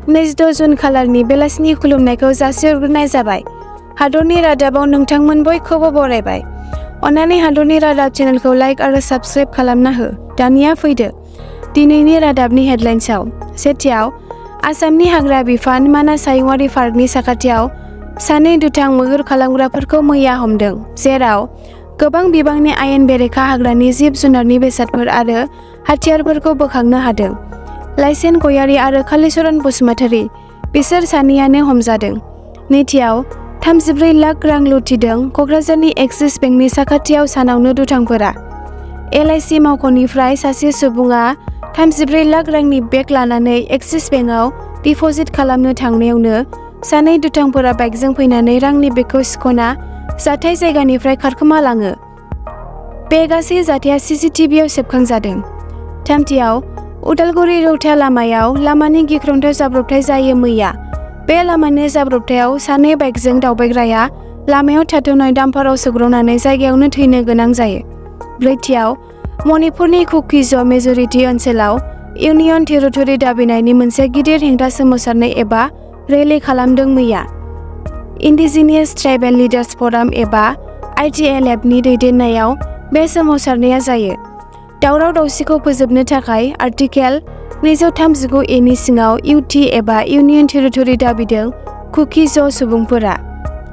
22 जुन खालारनि बेलासिनि खुलुमनायखौ जासिहरग्रोनाय जाबाय। हादरनि रादाबाव नोंथांमोन बयखौबो बरायबाय। अन्नानै हादरनि रादाब चेनेलखौ लाइक आरो साबस्क्राइब खालामना हो। दानिया फैदो दिनैनि रादाबनि हेडलाइन्सआव। सेथियाव, आसामनि हाग्रा बिफान मानास हायुङारि पार्कनि साखाथियाव सानै दुथां मैहुर खालामग्राफोरखौ मैया हमदों, जेराव गोबां बिबांनि आयेन बेरेखा हाग्रानि जिब-जुनारनि बेसादफोर आरो हाथियारफोरखौ बोखांनो हादों। लाइसेन गयारी आरो कालीचरण बसुमतारी, बिसोर सानैयानो हमजादों। नैथियाव, 34 लाख रां लुथिदों क'क्राझारनि एक्सिस बेंकनि साखाथियाव सानावनो दुथांफोरा। LIC मावख'निफ्राय सासे सुबुङा 34 लाख रांनि बेग लानानै एक्सिस बेंकआव डिप'जिट खालामनो थांनायावनो सानै दुथांफोरा बाइकजों फैनानै रांनि बेगखौ सिख'ना जाथाय जायगानिफ्राय खारखोमा लाङो। बे गासै जाथाया CCTVआव सेबखांजादों। थामथियाव, उदालगुरि रौता लामायाव लामानि गिख्रंथाव जाब्रबथाय जायो मैया। बे लामानि जाब्रबथायाव सानै बाइकजों दावबायग्राया लामायाव थाथ'नाय डाम्पाराव सौग्रावनानै जायगायावनो थैनो गोनां जायो। ब्रैथियाव, मणिपुरनि कुकिज मेजरिटि ओनसोलाव इउनियन टेरिटरि दाबिनायनि मोनसे गिदिर हेंथा सोमावसारनाय एबा रेली खालामदों मैया। इन्डिजिनियास ट्राइबेल लिडार्स फराम एबा ITLF-नि दैदेननायाव बे सोमावसारनाया जायो। दावराव-दावसिखौ फोजोबनो थाखाय आर्टिकेल 239A नि सिङाव UT एबा इउनियन टेरिटरि दाबिदों कुकिज सुबुंफोरा।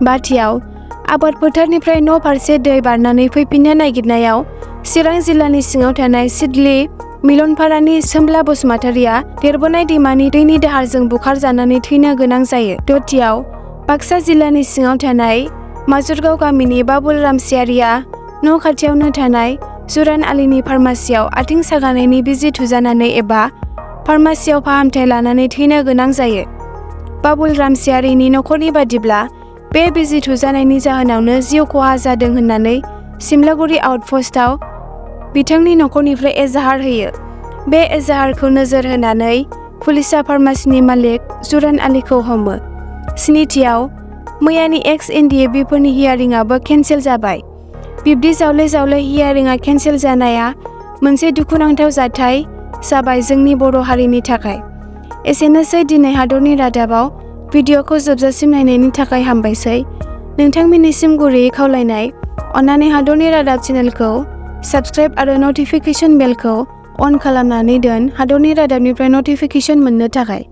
बाथियाव, आबाद फोथारनिफ्राय न' फारसे दै बारनानै फैफिननो नागिरनायाव चिरां जिल्लानि सिङाव थानाय सिडली मिलनपारानि सोमब्ला बसुमतारीया देरबोनाय दैमानि दैनि दाहारजों बुखारजानानै थैनो गोनां जायो। दथियाव, बाक्सा जिल्लानि सिङाव थानाय माजुरगाव गामिनि बाबुल रामसियारिया न' खाथियावनो थानाय जुरान आलीनि फार्मासियाव आथिं सागानायनि बिजि थुजानानै एबा फार्मासियाव फाहामथाय लानानै थैनो गोनां जायो। बाबुल रामसियारिनि नखरनि बादिब्ला बे बिजि थुजानायनि जाहोनावनो जिउ खहा जादों होननानै सिमलागुरि आउटपस्टआव बिथांनि नखरनिफ्राय एजाहार होयो। बे एजाहारखौ नोजोर होनानै पुलिसआ फार्मासिनि मालिक जुरान आलीखौ हमो। स्निथियाव, मैयानि एक्स-NDFB फोरनि हियारिंआबो केन्सेल जाबाय। बिब्दि जावले-जावले हियारिंआ केन्सेल जानाया मोनसे दुखुनांथाव जाथाय जाबाय जोंनि बर' हारिनि थाखाय। एसेनोसै दिनै हादरनि रादाबाव। भिडिअखौ जोबजासिम नायनायनि थाखाय हामबायसै। नोंथांमोननिसिम गुरैयै खावलायनाय, अन्नानै हादरनि रादाब चेनेलखौ साबस्क्राइब आरो नटिफिकेशन बेलखौ अन खालामनानै दोन हादरनि रादाबनिफ्राय नटिफिकेशन मोननो थाखाय।